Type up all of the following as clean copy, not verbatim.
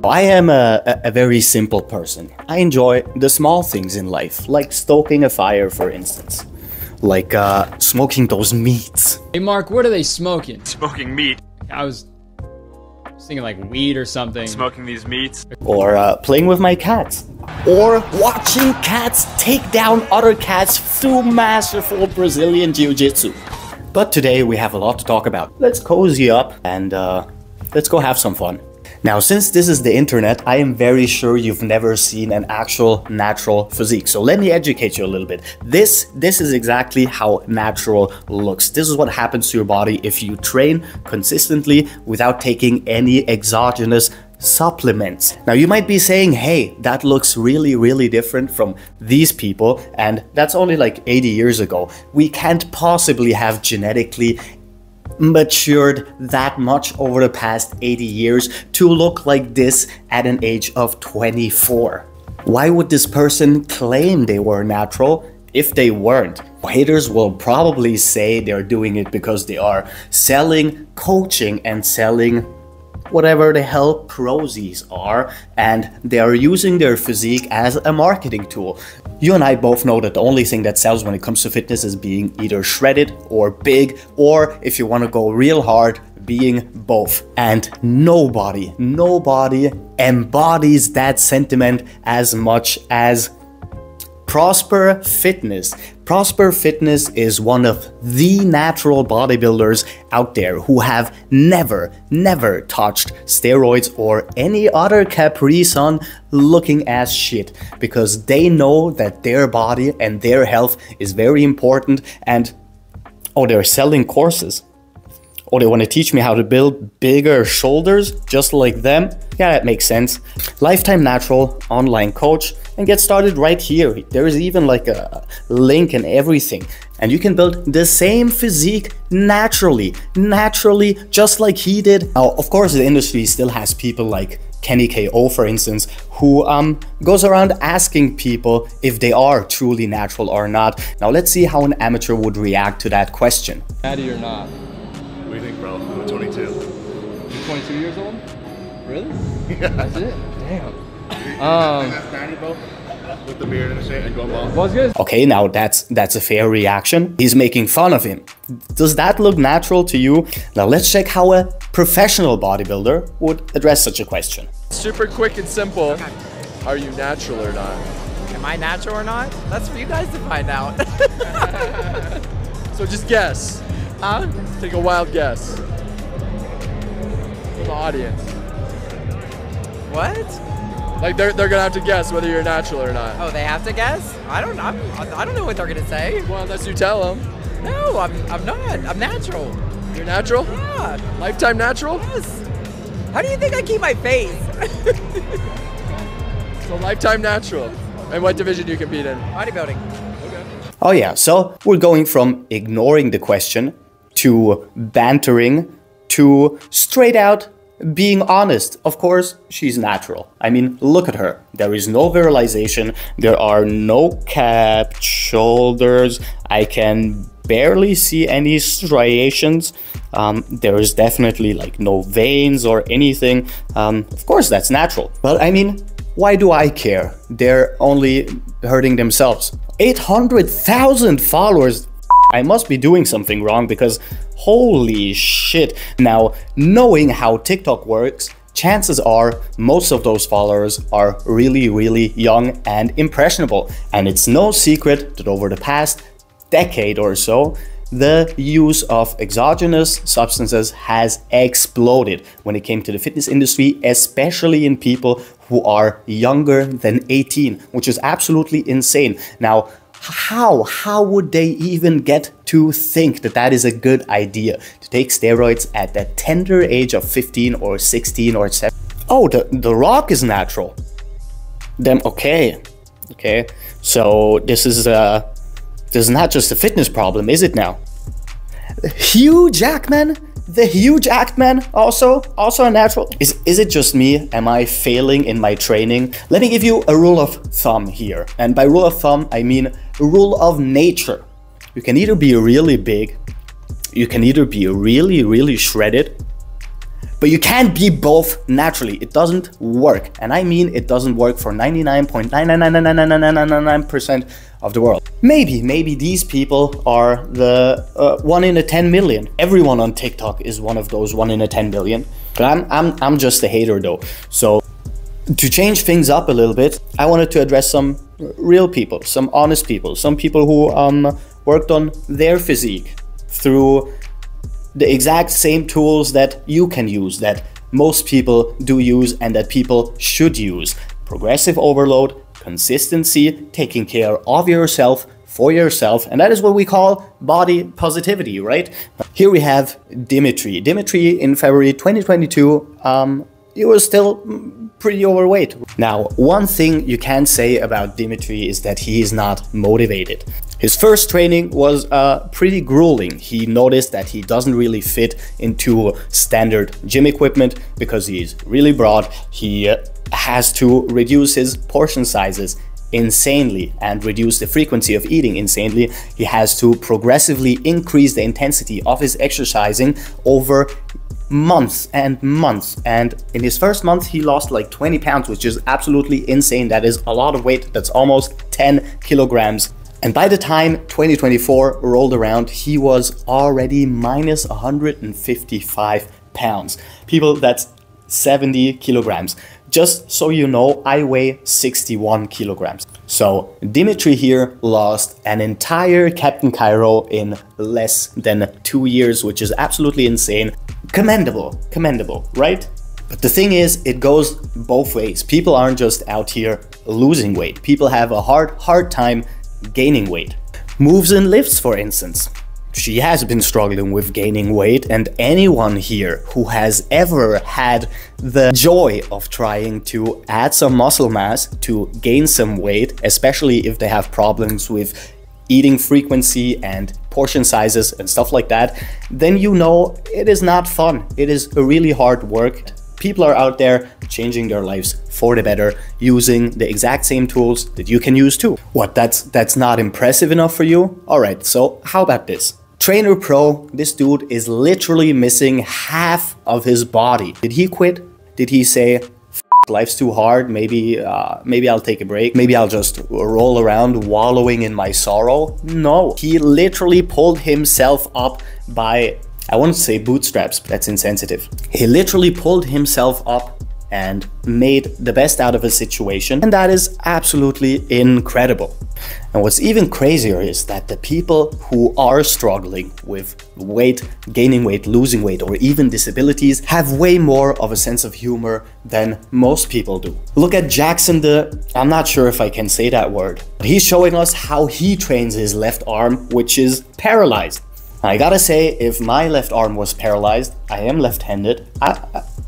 I am a very simple person. I enjoy the small things in life, like stoking a fire, for instance. Like smoking those meats. Hey Mark, what are they smoking? Smoking meat. I was thinking like weed or something. Smoking these meats. Or playing with my cats. Or watching cats take down other cats through masterful Brazilian jiu-jitsu. But today we have a lot to talk about. Let's cozy up and let's go have some fun. Now, since this is the internet, I am very sure you've never seen an actual natural physique. So let me educate you a little bit. This is exactly how natural looks. This is what happens to your body if you train consistently without taking any exogenous supplements. Now, you might be saying, hey, that looks really different from these people, and that's only like 80 years ago. We can't possibly have genetically matured that much over the past 80 years to look like this at an age of 24. Why would this person claim they were natural if they weren't? Haters will probably say they're doing it because they are selling coaching and selling whatever the hell prosies are, and they are using their physique as a marketing tool. You and I both know that the only thing that sells when it comes to fitness is being either shredded or big, or if you want to go real hard, being both. And nobody embodies that sentiment as much as Prosper Fitness. Prosper Fitness is one of the natural bodybuilders out there who have never touched steroids or any other Capri Sun looking ass shit, because they know that their body and their health is very important. And oh, they're selling courses. Oh, they want to teach me how to build bigger shoulders just like them? Yeah, that makes sense. Lifetime Natural online coach, and get started right here. There is even like a link and everything. And you can build the same physique naturally, just like he did. Now, of course, the industry still has people like Kenny KO, for instance, who goes around asking people if they are truly natural or not. Now, let's see how an amateur would react to that question. Natty or not? What do you think, bro? I'm 22. You're 22 years old? Really? Yeah. That's it? Damn. That's Natty, bro. With the beard and shit and going bald. What's good? Okay, now that's a fair reaction. He's making fun of him. Does that look natural to you? Now let's check how a professional bodybuilder would address such a question. Super quick and simple. Okay. Are you natural or not? Am I natural or not? That's for you guys to find out. So just guess. Huh? Take a wild guess. For the audience. What? Like they're gonna have to guess whether you're natural or not. Oh, they have to guess? I don't know what they're gonna say. Well, unless you tell them. No, I'm not. I'm natural. You're natural? Yeah. Lifetime natural? Yes. How do you think I keep my face? So lifetime natural. And what division do you compete in? Bodybuilding. Okay. Oh yeah, so we're going from ignoring the question to bantering to straight out being honest. Of course, she's natural. I mean, look at her. There is no virilization. There are no capped shoulders. I can barely see any striations. There is definitely like no veins or anything. Of course, that's natural. But I mean, why do I care? They're only hurting themselves. 800,000 followers. I must be doing something wrong, because holy shit. Now, knowing how TikTok works, chances are most of those followers are really young and impressionable. And it's no secret that over the past decade or so, the use of exogenous substances has exploded when it came to the fitness industry, especially in people who are younger than 18, which is absolutely insane. Now, how would they even get to think that that is a good idea to take steroids at that tender age of 15 or 16 or 17? Oh, the Rock is natural. Then okay, so this is not just a fitness problem, is it now? Hugh Jackman, the Hugh Jackman, also a natural. Is it just me? Am I failing in my training? Let me give you a rule of thumb here. And by rule of thumb, I mean rule of nature. You can either be really big, you can either be really shredded, But you can't be both naturally. It doesn't work. And I mean, it doesn't work for 99.9999999% of the world. Maybe these people are the 1 in a 10 million. Everyone on TikTok is one of those 1 in a 10 million. But I'm just a hater though. So to change things up a little bit, I wanted to address some real people, some honest people, some people who worked on their physique through the exact same tools that you can use, that most people do use and that people should use. Progressive overload, consistency, taking care of yourself, for yourself, and that is what we call body positivity, right? Here we have Dimitri. Dimitri in February 2022, he was still pretty overweight. Now, one thing you can say about Dimitri is that he is not motivated. His first training was pretty grueling. He noticed that he doesn't really fit into standard gym equipment because he's really broad. He has to reduce his portion sizes insanely and reduce the frequency of eating insanely. He has to progressively increase the intensity of his exercising over months and months, and in his first month he lost like 20 pounds, which is absolutely insane. That is a lot of weight. That's almost 10 kilograms. And by the time 2024 rolled around, he was already minus 155 pounds. People, that's 70 kilograms. Just so you know, I weigh 61 kilograms. So Dimitri here lost an entire Captain Cairo in less than 2 years, which is absolutely insane. Commendable, right? But the thing is, it goes both ways. People aren't just out here losing weight. People have a hard time gaining weight. Moves and lifts, for instance. She has been struggling with gaining weight, and anyone here who has ever had the joy of trying to add some muscle mass to gain some weight, especially if they have problems with eating frequency and portion sizes and stuff like that, then you know it is not fun. It is a really hard work. People are out there changing their lives for the better, using the exact same tools that you can use too. What, that's not impressive enough for you? All right, so how about this? Trainer Pro, this dude is literally missing half of his body. Did he quit? Did he say, life's too hard, maybe I'll take a break, maybe I'll just roll around wallowing in my sorrow? No, he literally pulled himself up by, I want to say bootstraps, but that's insensitive. He literally pulled himself up and made the best out of a situation, and that is absolutely incredible. And what's even crazier is that the people who are struggling with weight, gaining weight, losing weight, or even disabilities have way more of a sense of humor than most people do. Look at Jackson I'm not sure if I can say that word, but he's showing us how he trains his left arm, which is paralyzed. I gotta say, if my left arm was paralyzed, I am left-handed,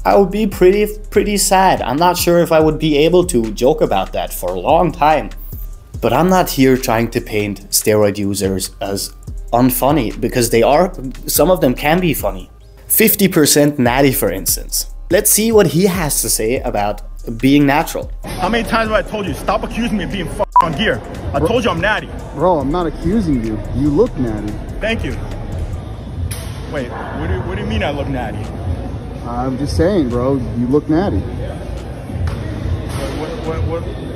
I would be pretty sad. I'm not sure if I would be able to joke about that for a long time. But I'm not here trying to paint steroid users as unfunny, because they are, some of them can be funny. 50% Natty, for instance. Let's see what he has to say about being natural. How many times have I told you, stop accusing me of being on gear? I told you I'm natty. Bro, I'm not accusing you. You look natty. Thank you. Wait, what do you mean I look natty? I'm just saying, bro, you look natty.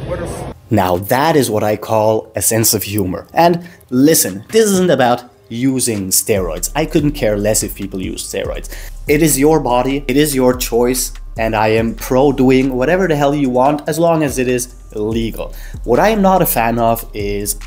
What are... Now that is what I call a sense of humor. And listen, this isn't about using steroids. I couldn't care less if people use steroids. It is your body, it is your choice, and I am pro doing whatever the hell you want as long as it is legal. What I am not a fan of is,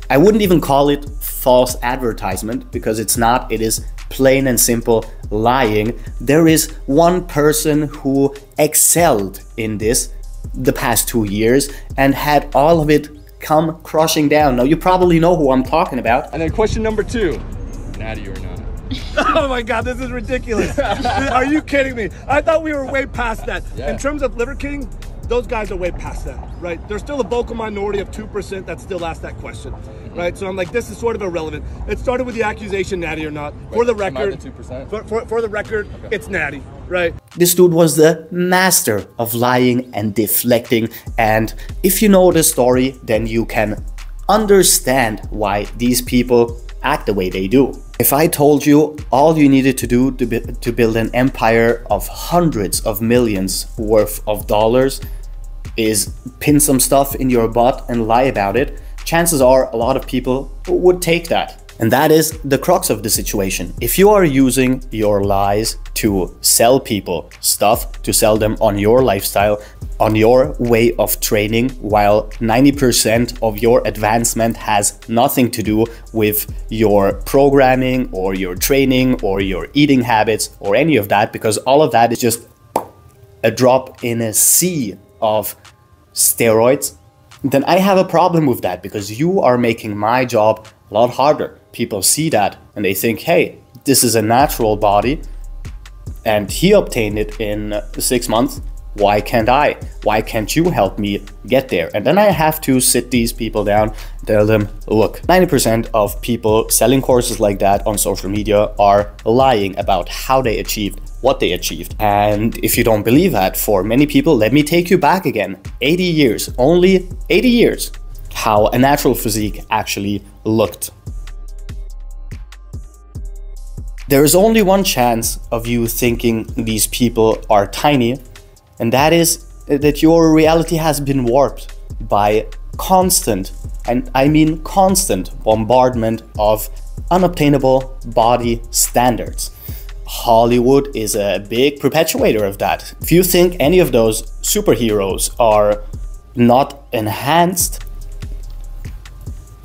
I wouldn't even call it false advertisement, because it's not. It is plain and simple lying. There is one person who excelled in this the past 2 years and had all of it come crushing down. Now you probably know who I'm talking about. And then question number 2, natty or not? Oh my God, this is ridiculous. Are you kidding me? I thought we were way past that. Yeah. In terms of Liver King, those guys are way past that, right? There's still a vocal minority of 2% that still ask that question, right? So I'm like, this is sort of irrelevant. It started with the accusation, natty or not. For the record, the 2%? For the record, okay. It's natty, right? This dude was the master of lying and deflecting, and if you know the story, then you can understand why these people act the way they do. If I told you all you needed to do to build an empire of hundreds of millions worth of dollars is pin some stuff in your butt and lie about it, chances are a lot of people would take that. And that is the crux of the situation. If you are using your lies to sell people stuff, to sell them on your lifestyle, on your way of training, while 90% of your advancement has nothing to do with your programming or your training or your eating habits or any of that, because all of that is just a drop in a sea of steroids, then I have a problem with that, because you are making my job a lot harder. People see that and they think, hey, this is a natural body and he obtained it in 6 months. Why can't I? Why can't you help me get there? And then I have to sit these people down and tell them, look, 90% of people selling courses like that on social media are lying about how they achieved what they achieved. And if you don't believe that, for many people, let me take you back again. 80 years, only 80 years, how a natural physique actually looked. There is only one chance of you thinking these people are tiny, and that is that your reality has been warped by constant, and I mean constant, bombardment of unobtainable body standards. Hollywood is a big perpetuator of that. If you think any of those superheroes are not enhanced,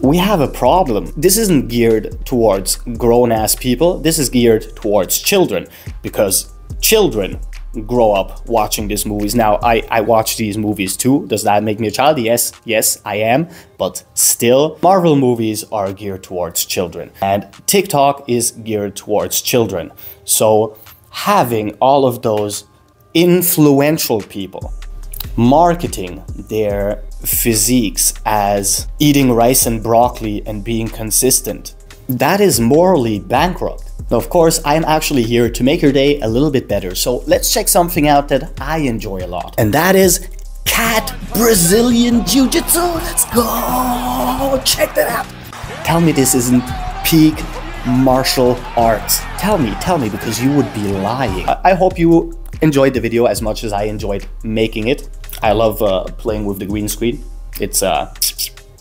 we have a problem. This isn't geared towards grown-ass people. This is geared towards children, because children grow up watching these movies. Now, I watch these movies too. Does that make me a child? Yes, I am. But still, Marvel movies are geared towards children. And TikTok is geared towards children. So having all of those influential people marketing their physiques as eating rice and broccoli and being consistent, that is morally bankrupt. Now, of course, I'm actually here to make your day a little bit better. So let's check something out that I enjoy a lot. And that is cat Brazilian jiu-jitsu. Let's go. Check that out. Tell me this isn't peak martial arts. Tell me, because you would be lying. I hope you enjoyed the video as much as I enjoyed making it. I love playing with the green screen. It's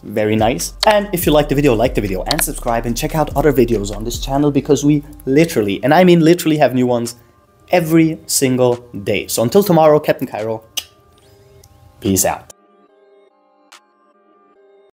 very nice. And if you like the video and subscribe, and check out other videos on this channel, because we literally, and I mean literally, have new ones every single day. So until tomorrow, Captain Cairo, peace out.